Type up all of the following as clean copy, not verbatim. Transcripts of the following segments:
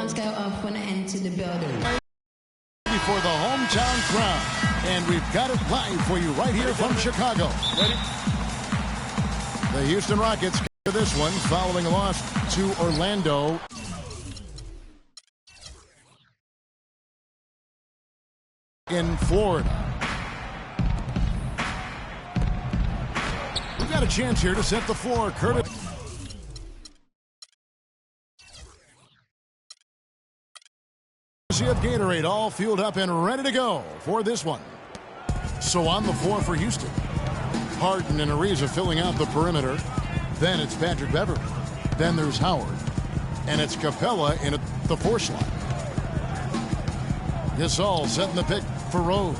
announce guy off when I enter the building. For the hometown crowd, and we've got it live for you right here from Chicago. Ready? The Houston Rockets to this one following a loss to Orlando. In Florida. We've got a chance here to set the floor. Curtis. Of Gatorade all fueled up and ready to go for this one. So on the floor for Houston. Harden and Ariza filling out the perimeter. Then it's Patrick Beverley. Then there's Howard. And it's Capella in at the 4 slot. Gasol setting the pick for Rose.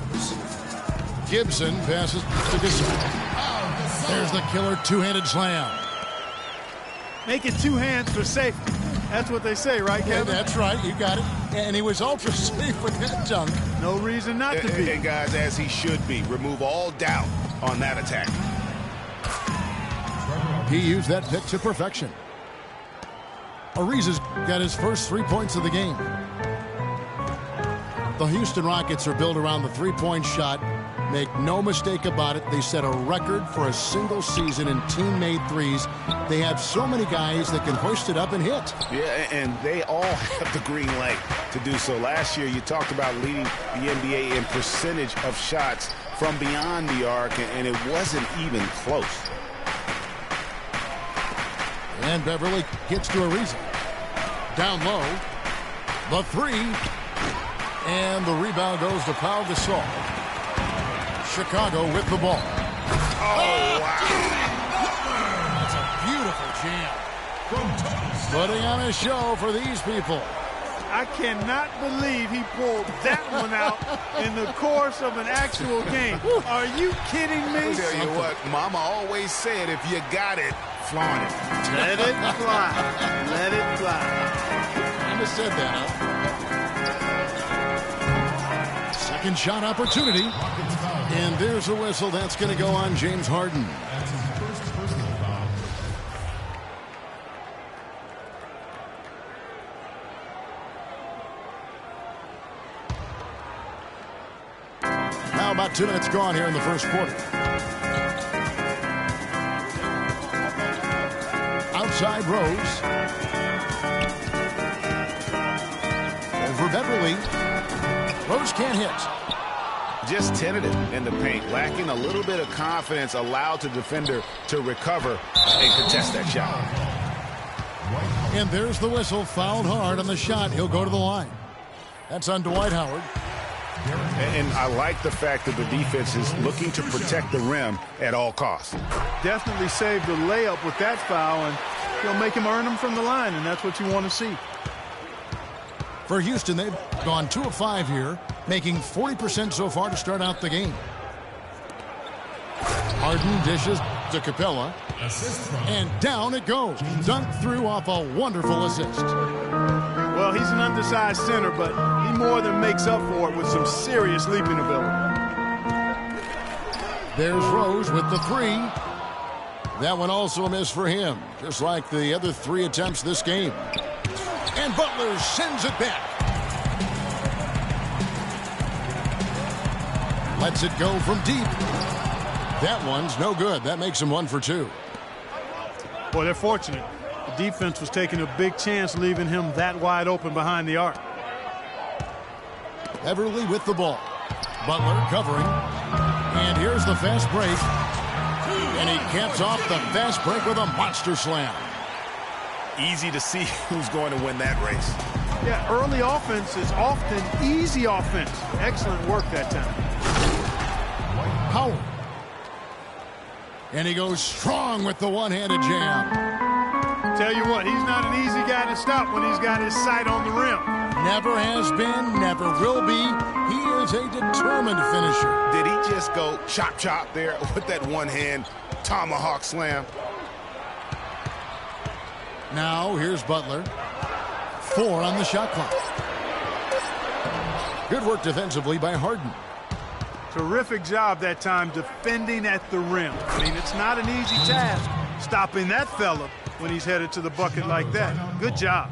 Gibson passes to Gasol. There's the killer two-handed slam. Make it 2 hands for safety. That's what they say, right, Kevin? Yeah, that's right. You got it. And he was ultra safe with that dunk. No reason not to be. And guys, as he should be. Remove all doubt on that attack. He used that pick to perfection. Ariza's got his first 3 points of the game. The Houston Rockets are built around the three-point shot. Make no mistake about it, they set a record for a single season in team-made threes. They have so many guys that can hoist it up and hit. Yeah, and they all have the green light to do so. Last year, you talked about leading the NBA in percentage of shots from beyond the arc, and it wasn't even close. And Beverley gets to Ariza. Down low. The 3. And the rebound goes to Pau Gasol. Chicago with the ball. Oh, wow. That's a beautiful jam. Putting on a show for these people. I cannot believe he pulled that one out in the course of an actual game. Are you kidding me? I'll tell you what, Mama always said, if you got it, flaunt it. Let it fly. Let it fly. I just said that, huh? Second shot opportunity. And there's a whistle. That's going to go on James Harden. Now about 2 minutes gone here in the first quarter. Outside Rose. Over Beverley. Rose can't hit. Just tentative in the paint, lacking a little bit of confidence, allowed the defender to recover and contest that shot. And there's the whistle, fouled hard on the shot. He'll go to the line. That's on Dwight Howard. And I like the fact that the defense is looking to protect the rim at all costs. Definitely saved the layup with that foul, and he'll make him earn them from the line, and that's what you want to see. For Houston, they've gone 2 of 5 here, making 40% so far to start out the game. Harden dishes to Capella. And down it goes. Dunked through off a wonderful assist. Well, he's an undersized center, but he more than makes up for it with some serious leaping ability. There's Rose with the 3. That one also a miss for him, just like the other 3 attempts this game. And Butler sends it back. Lets it go from deep. That one's no good. That makes him 1 for 2. Boy, they're fortunate. The defense was taking a big chance leaving him that wide open behind the arc. Beverley with the ball. Butler covering. And here's the fast break. And he caps off the fast break with a monster slam. Easy to see who's going to win that race. Yeah, early offense is often easy offense. Excellent work that time. Howard. And he goes strong with the one-handed jam. Tell you what, he's not an easy guy to stop when he's got his sight on the rim. Never has been, never will be. He is a determined finisher. Did he just go chop chop there with that one-hand tomahawk slam? Now here's Butler. 4 on the shot clock. Good work defensively by Harden. Terrific job that time defending at the rim. I mean, it's not an easy task stopping that fella when he's headed to the bucket like that. Good job.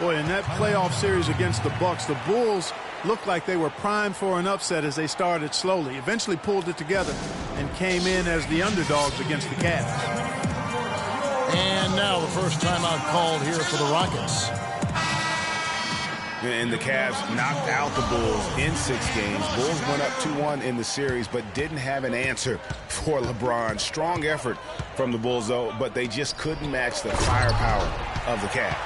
Boy, in that playoff series against the Bucks, the Bulls looked like they were primed for an upset as they started slowly, eventually pulled it together, and came in as the underdogs against the Cavs. And now the first timeout called here for the Rockets. And the Cavs knocked out the Bulls in 6 games. Bulls went up 2-1 in the series, but didn't have an answer for LeBron. Strong effort from the Bulls, though, but they just couldn't match the firepower of the Cavs.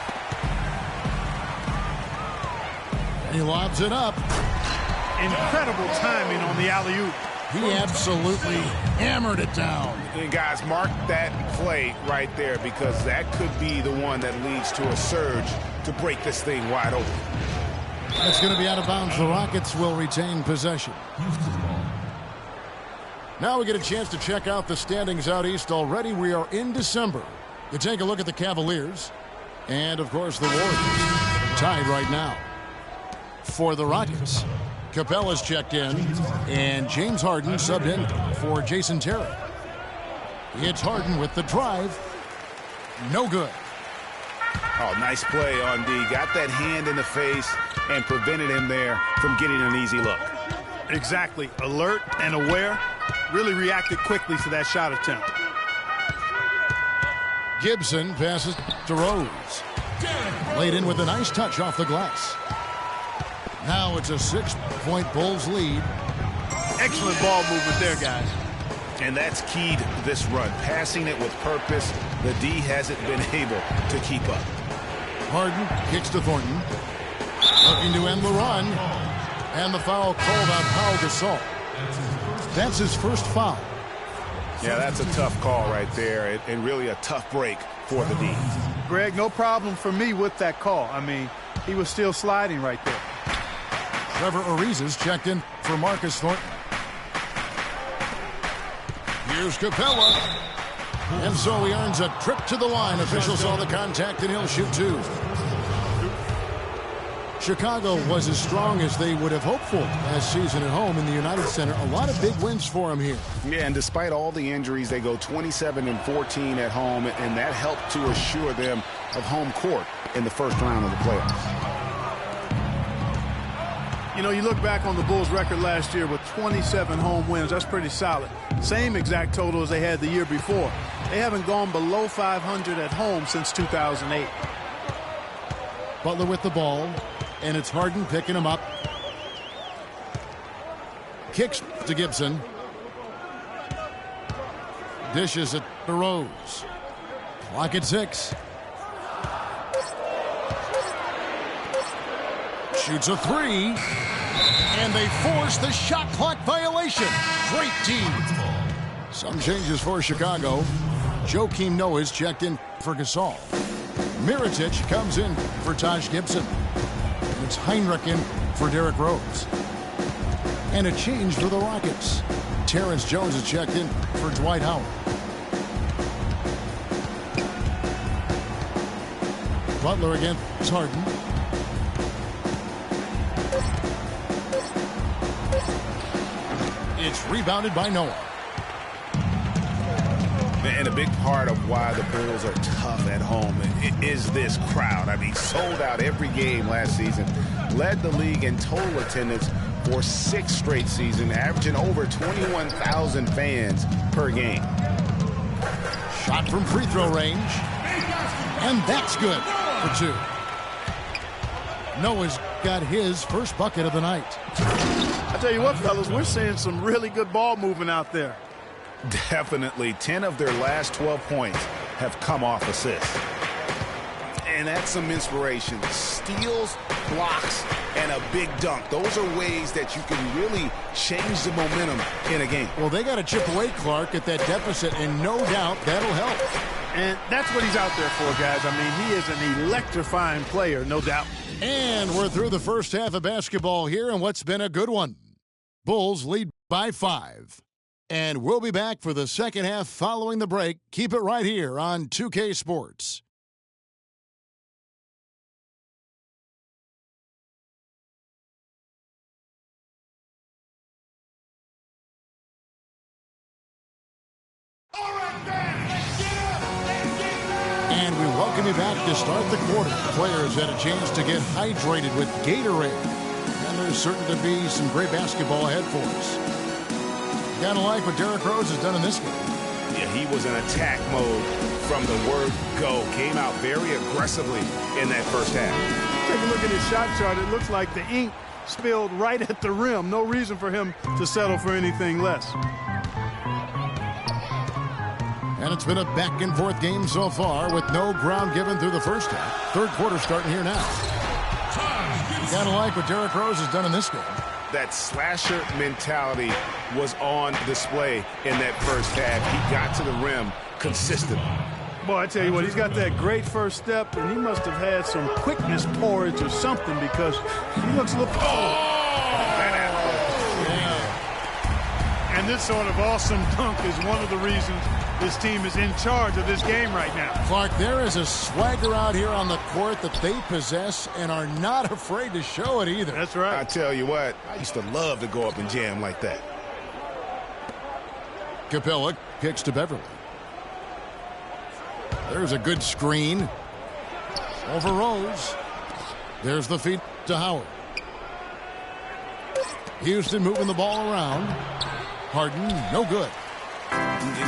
He lobs it up. Incredible timing on the alley-oop. He absolutely hammered it down. And guys, mark that play right there, because that could be the one that leads to a surge to break this thing wide open. It's going to be out of bounds. The Rockets will retain possession. Now we get a chance to check out the standings out east. Already we are in December. You take a look at the Cavaliers and, of course, the Warriors. Tied right now. For the Rockets, Capella's checked in, and James Harden subbed in for Jason Terry. It's Harden with the drive. No good. Oh, nice play on D. Got that hand in the face and prevented him there from getting an easy look. Exactly. Alert and aware. Really reacted quickly to that shot attempt. Gibson passes to Rose. Laid in with a nice touch off the glass. Now it's a 6-point Bulls lead. Excellent ball movement there, guys. And that's keyed this run. Passing it with purpose. The D hasn't been able to keep up. Harden kicks to Thornton. Looking to end the run. And the foul called on Pau Gasol. That's his first foul. Yeah, that's a tough call right there, and really a tough break for the D. Greg, no problem for me with that call. I mean, he was still sliding right there. Trevor Ariza's checked in for Marcus Thornton. Here's Capella. And so he earns a trip to the line. Officials saw the contact, and he'll shoot 2. Chicago was as strong as they would have hoped for last season at home in the United Center. A lot of big wins for him here. Yeah, and despite all the injuries, they go 27-14 at home, and that helped to assure them of home court in the first round of the playoffs. You know, you look back on the Bulls' record last year with 27 home wins. That's pretty solid. Same exact total as they had the year before. They haven't gone below 500 at home since 2008. Butler with the ball, and it's Harden picking him up. Kicks to Gibson. Dishes it to Rose. Clock at 6. Shoots a 3. And they force the shot clock violation. Great team. Some changes for Chicago. Joakim Noah's checked in for Gasol. Mirotic comes in for Taj Gibson. It's Heinrich in for Derrick Rose. And a change for the Rockets. Terrence Jones is checked in for Dwight Howard. Butler against Harden. It's rebounded by Noah. And a big part of why the Bulls are tough at home is this crowd. I mean, sold out every game last season. Led the league in total attendance for 6 straight seasons, averaging over 21,000 fans per game. Shot from free throw range. And that's good for 2. Noah's got his first bucket of the night. I tell you what, fellas, we're seeing some really good ball movement out there. Definitely. 10 of their last 12 points have come off assists. And that's some inspiration. Steals, blocks, and a big dunk. Those are ways that you can really change the momentum in a game. Well, they got to chip away, Clark, at that deficit, and no doubt that'll help. And that's what he's out there for, guys. I mean, he is an electrifying player, no doubt. And we're through the first half of basketball here, and what's been a good one. Bulls lead by 5. And we'll be back for the second half following the break. Keep it right here on 2K Sports. And we welcome you back to start the quarter. Players had a chance to get hydrated with Gatorade. And there's certain to be some great basketball ahead for us. You gotta like what Derrick Rose has done in this game. Yeah, he was in attack mode from the word go. Came out very aggressively in that first half. Take a look at his shot chart. It looks like the ink spilled right at the rim. No reason for him to settle for anything less. And it's been a back-and-forth game so far with no ground given through the first half. Third quarter starting here now. You gotta like what Derrick Rose has done in this game. That slasher mentality was on display in that first half. He got to the rim consistently. Boy, I tell you what, he's got that great first step, and he must have had some quickness porridge or something because he looks a little... And this sort of awesome dunk is one of the reasons this team is in charge of this game right now. Clark, there is a swagger out here on the court that they possess and are not afraid to show it either. That's right. I tell you what, I used to love to go up and jam like that. Capella kicks to Beverly. There's a good screen. Over Rose. There's the feed to Howard. Houston moving the ball around. Harden, no good.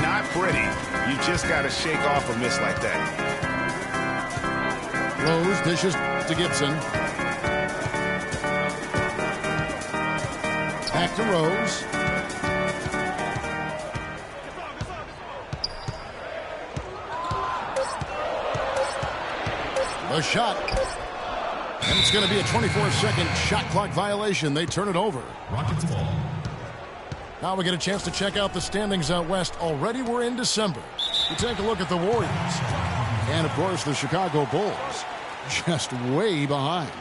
Not pretty. You just got to shake off a miss like that. Rose dishes to Gibson. Back to Rose. A shot. And it's going to be a 24-second shot clock violation. They turn it over. Rockets ball. Now we get a chance to check out the standings out west. Already we're in December. We take a look at the Warriors. And, of course, the Chicago Bulls. Just way behind.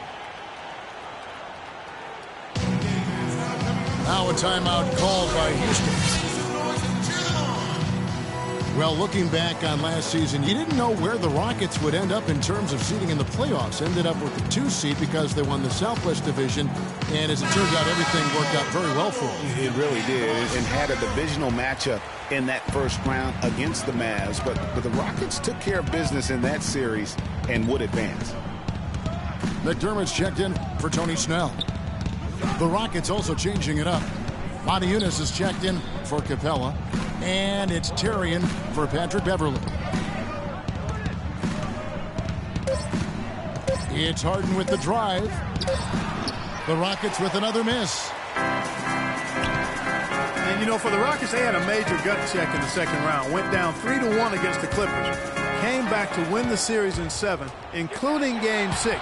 Now a timeout called by Houston. Well, looking back on last season, you didn't know where the Rockets would end up in terms of seeding in the playoffs. Ended up with the 2 seed because they won the Southwest Division. And as it turns out, everything worked out very well for them. It really did, and had a divisional matchup in that first round against the Mavs. But the Rockets took care of business in that series and would advance. McDermott's checked in for Tony Snell. The Rockets also changing it up. Monty Eunice is checked in for Capella. And it's Terrian for Patrick Beverly. It's Harden with the drive. The Rockets with another miss. And, you know, for the Rockets, they had a major gut check in the second round. Went down 3-1 against the Clippers. Came back to win the series in 7, including Game 6,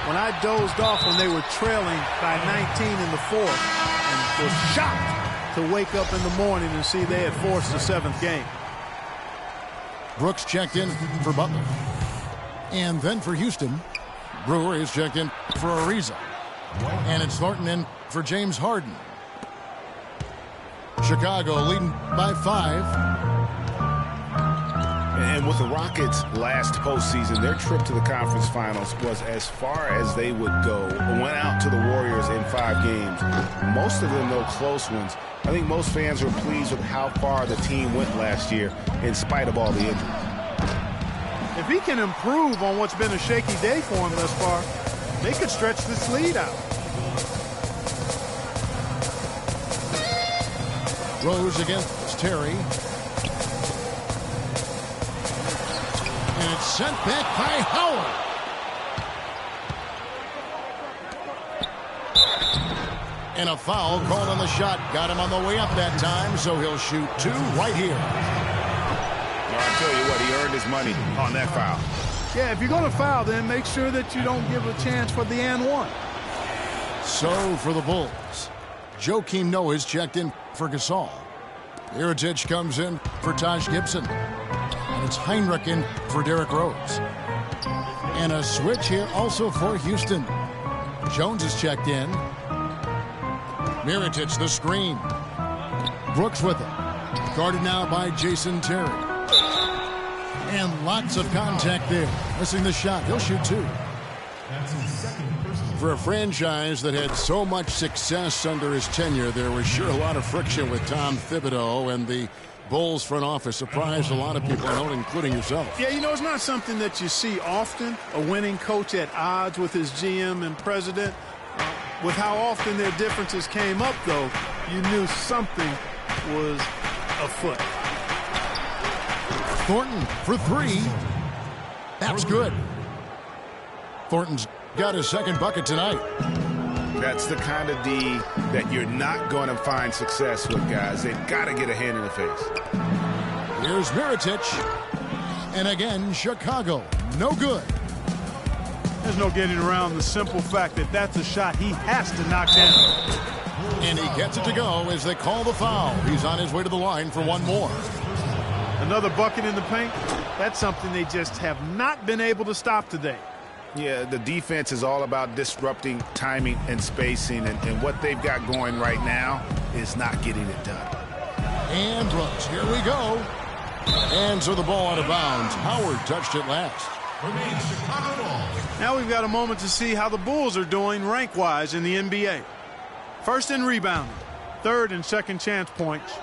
when I dozed off when they were trailing by 19 in the 4th and was shocked to wake up in the morning and see they had forced the 7th game. Brooks checked in for Butler. And then for Houston, Brewer is checked in for Ariza. And it's Thornton in for James Harden. Chicago leading by 5. And with the Rockets last postseason, their trip to the conference finals was as far as they would go. Went out to the Warriors in 5 games. Most of them, though, close ones. I think most fans were pleased with how far the team went last year in spite of all the injuries. If he can improve on what's been a shaky day for him thus far, they could stretch this lead out. Rose against Terry. And it's sent back by Howard. And a foul called on the shot. Got him on the way up that time, so he'll shoot 2 right here. Well, I tell you what, he earned his money on that foul. Yeah, if you're going to foul, then make sure that you don't give a chance for the and one. So for the Bulls, Joakim Noah is checked in for Gasol. Iritic comes in for Taj Gibson. And it's Heinrich in for Derrick Rose. And a switch here also for Houston. Jones is checked in. Mirotic the screen. Brooks with it. Guarded now by Jason Terry. And lots of contact there. Missing the shot. He'll shoot 2. For a franchise that had so much success under his tenure, there was sure a lot of friction with Tom Thibodeau, and the Bulls front office surprised a lot of people, I know, including yourself. Yeah, you know, it's not something that you see often. A winning coach at odds with his GM and president. With how often their differences came up, though, you knew something was afoot. Thornton for three. That's good. Thornton's got his second bucket tonight. That's the kind of D that you're not going to find success with, guys. They've got to get a hand in the face. Here's Mirotic. And again, Chicago. No good. There's no getting around the simple fact that that's a shot he has to knock down. And he gets it to go as they call the foul. He's on his way to the line for one more. Another bucket in the paint. That's something they just have not been able to stop today. Yeah, the defense is all about disrupting timing and spacing, and what they've got going right now is not getting it done. And Brooks, here we go. And so the ball out of bounds. Howard touched it last. Now we've got a moment to see how the Bulls are doing rank-wise in the NBA. First in rebounding, third in second chance points,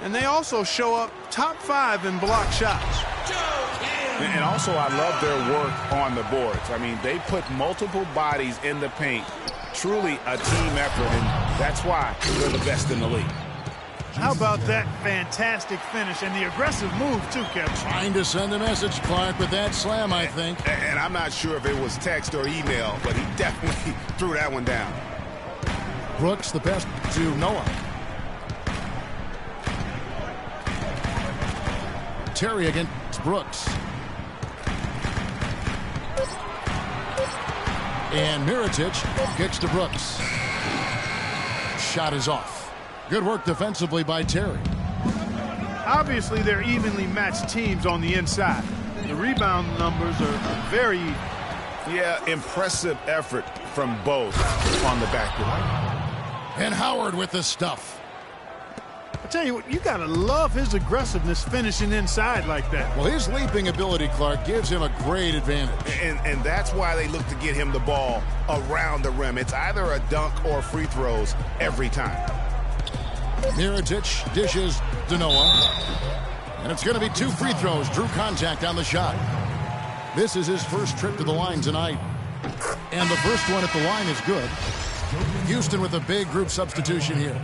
and they also show up top 5 in block shots. And also, I love their work on the boards. I mean, they put multiple bodies in the paint. Truly a team effort, and that's why they're the best in the league. How about that fantastic finish and the aggressive move, too, Kevin? Trying to send a message, Clark, with that slam, I think. And I'm not sure if it was text or email, but he definitely threw that one down. Brooks, the pass to Noah. Terry against Brooks. And Mirotic kicks to Brooks. Shot is off. Good work defensively by Terry. Obviously, they're evenly matched teams on the inside. The rebound numbers are very even. Yeah, impressive effort from both on the backboard. And Howard with the stuff. I tell you what, you got to love his aggressiveness finishing inside like that. Well, his leaping ability, Clark, gives him a great advantage. And that's why they look to get him the ball around the rim. It's either a dunk or free throws every time. Mirotic dishes to Noah. And it's going to be 2 free throws. Drew contact on the shot. This is his first trip to the line tonight. And the first one at the line is good. Houston with a big group substitution here.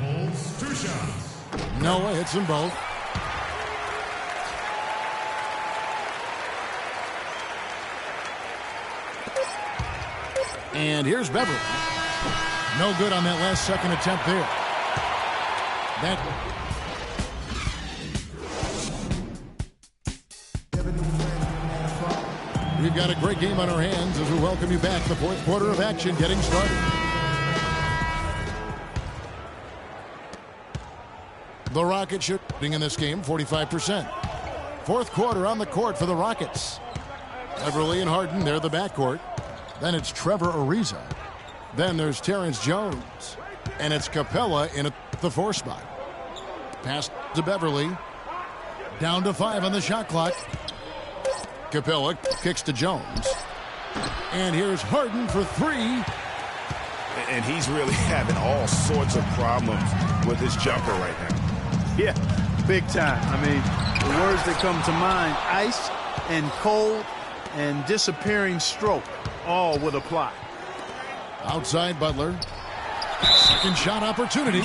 Noah hits them both. And here's Beverly. No good on that last second attempt there. We've got a great game on our hands as we welcome you back. The fourth quarter of action getting started. The Rockets shooting in this game 45%. Fourth quarter on the court for the Rockets. Beverly and Harden, they're the backcourt. Then it's Trevor Ariza. Then there's Terrence Jones. And it's Capella in at the 4 spot. Pass to Beverly. Down to 5 on the shot clock. Capella kicks to Jones. And here's Harden for 3. And he's really having all sorts of problems with his jumper right now. Yeah, big time. I mean, the words that come to mind, ice and cold and disappearing stroke, all would apply. Outside Butler. Second shot opportunity.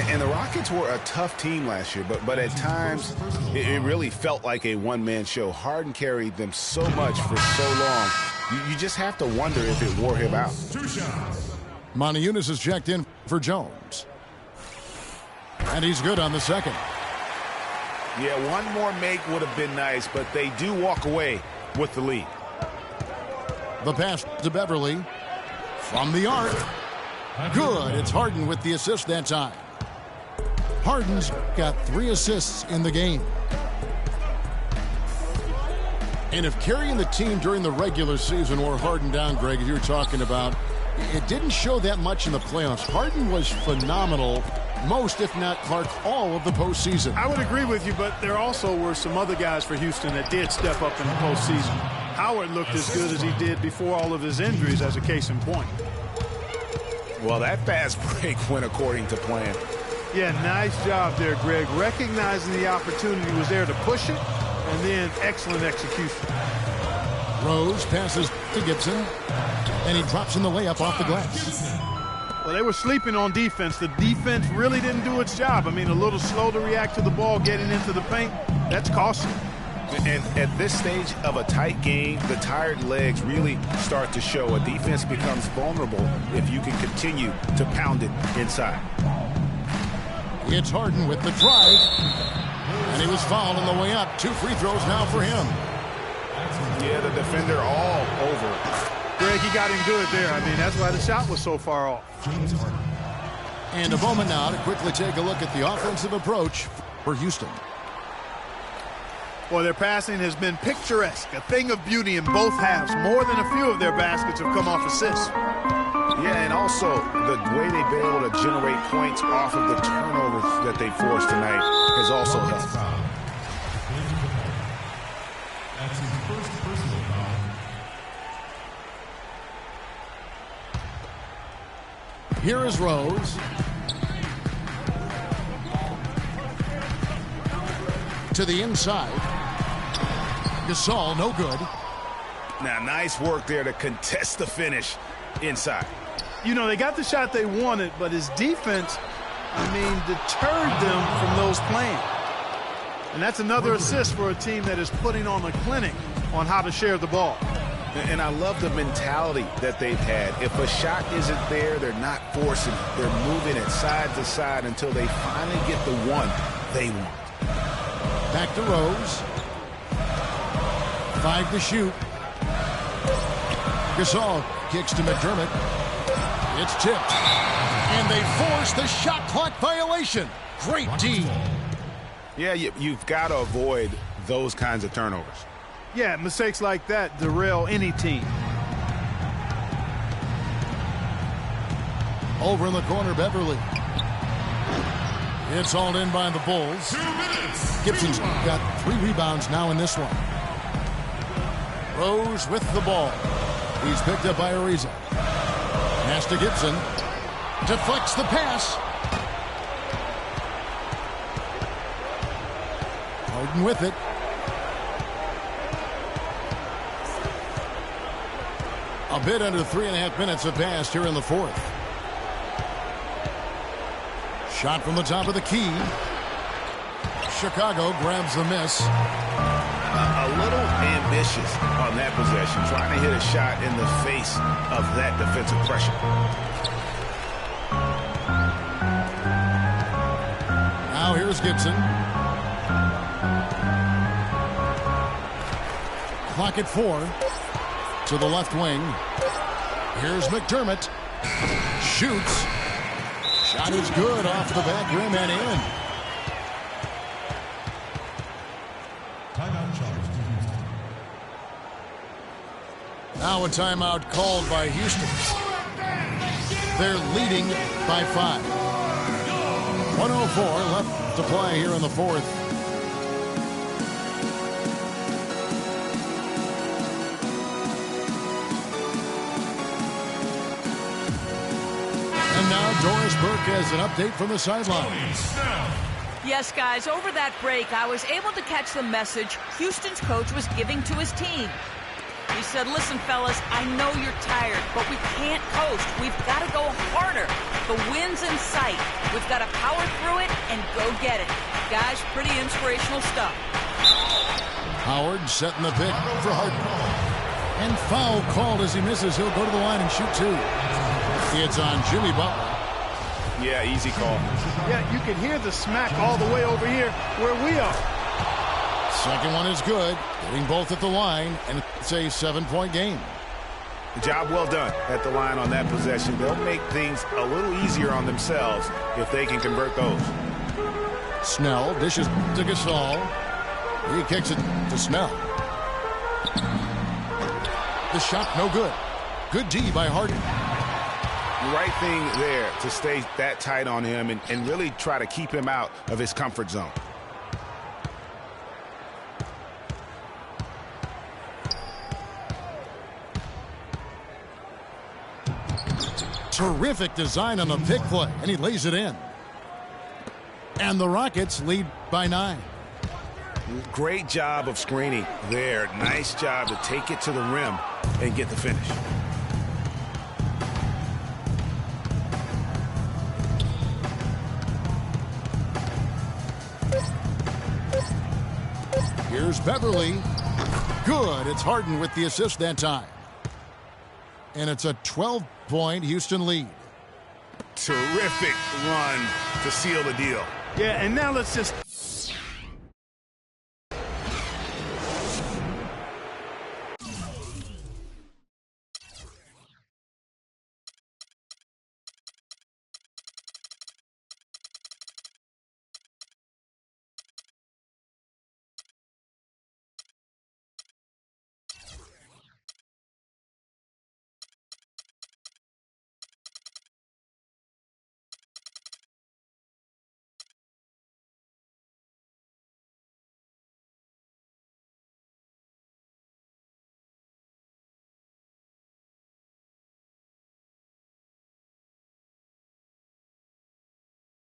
And the Rockets were a tough team last year, but at times it really felt like a one-man show. Harden carried them so much for so long. You just have to wonder if it wore him out. Monty Eunice is checked in for Jones. And he's good on the second. Yeah, one more make would have been nice, but they do walk away with the lead. The pass to Beverly. From the arc. Good. It's Harden with the assist that time. Harden's got 3 assists in the game. And if carrying the team during the regular season wore Harden down, Greg, as you were talking about, it didn't show that much in the playoffs. Harden was phenomenal most, if not Clark, all of the postseason. I would agree with you, but there also were some other guys for Houston that did step up in the postseason. Howard looked as good as he did before all of his injuries, as a case in point. Well, that fast break went according to plan. Yeah, nice job there, Greg. Recognizing the opportunity was there to push it, and then excellent execution. Rose passes to Gibson, and he drops in the layup off the glass. Well, they were sleeping on defense. The defense really didn't do its job. I mean, a little slow to react to the ball getting into the paint. That's costly. And at this stage of a tight game, the tired legs really start to show. A defense becomes vulnerable if you can continue to pound it inside. It's Harden with the drive, and he was fouled on the way up. 2 free throws now for him. Yeah, the defender all over. Greg, he got him good there. I mean, that's why the shot was so far off. And a moment now to quickly take a look at the offensive approach for Houston. Well, their passing has been picturesque, a thing of beauty in both halves. More than a few of their baskets have come off assists. Yeah, and also the way they've been able to generate points off of the turnovers that they forced tonight has also helped. That's his first personal foul. Here is Rose. To the inside. Gasol, no good. Now, nice work there to contest the finish inside. You know, they got the shot they wanted, but his defense, deterred them from those plans. And that's another assist for a team that is putting on a clinic on how to share the ball. And I love the mentality that they've had. If a shot isn't there, they're not forcing it. They're moving it side to side until they finally get the one they want. Back to Rose. 5 to shoot. Gasol kicks to McDermott. It's tipped. And they force the shot clock violation. Great D. Yeah, you've got to avoid those kinds of turnovers. Yeah, mistakes like that derail any team. Over in the corner, Beverly. It's hauled in by the Bulls. Gibson's got 3 rebounds now in this one. Rose with the ball. He's picked up by Ariza. Pass to Gibson. Deflects the pass. Harden with it. A bit under 3.5 minutes have passed here in the fourth. Shot from the top of the key. Chicago grabs the miss. A little ambitious on that possession, trying to hit a shot in the face of that defensive pressure. Now here's Gibson. Clock at 4. To the left wing. Here's McDermott. Shoots. Shot is good off the back rim and in. Timeout charge to Houston. Now a timeout called by Houston. They're leading by 5. 1:04 left to play here in the fourth. And now Doris Burke has an update from the sidelines. Yes, guys, over that break, I was able to catch the message Houston's coach was giving to his team. He said, listen, fellas, I know you're tired, but we can't coast. We've got to go harder. The win's in sight. We've got to power through it and go get it. Guys, pretty inspirational stuff. Howard setting the pick for Harden. And foul called as he misses. He'll go to the line and shoot 2. It's on Jimmy Butler. Yeah, easy call. Yeah, you can hear the smack all the way over here where we are. Second one is good. Getting both at the line, and it's a 7-point game. Job well done at the line on that possession. They'll make things a little easier on themselves if they can convert those. Snell dishes to Gasol. He kicks it to Snell. The shot no good. Good D by Harden. Right thing there to stay that tight on him and really try to keep him out of his comfort zone. Terrific design on the pick play, and he lays it in. And the Rockets lead by 9. Great job of screening there. Nice job to take it to the rim and get the finish. Here's Beverly. Good. It's Harden with the assist that time. And it's a 12-point Houston lead. Terrific run to seal the deal. Yeah, and now let's just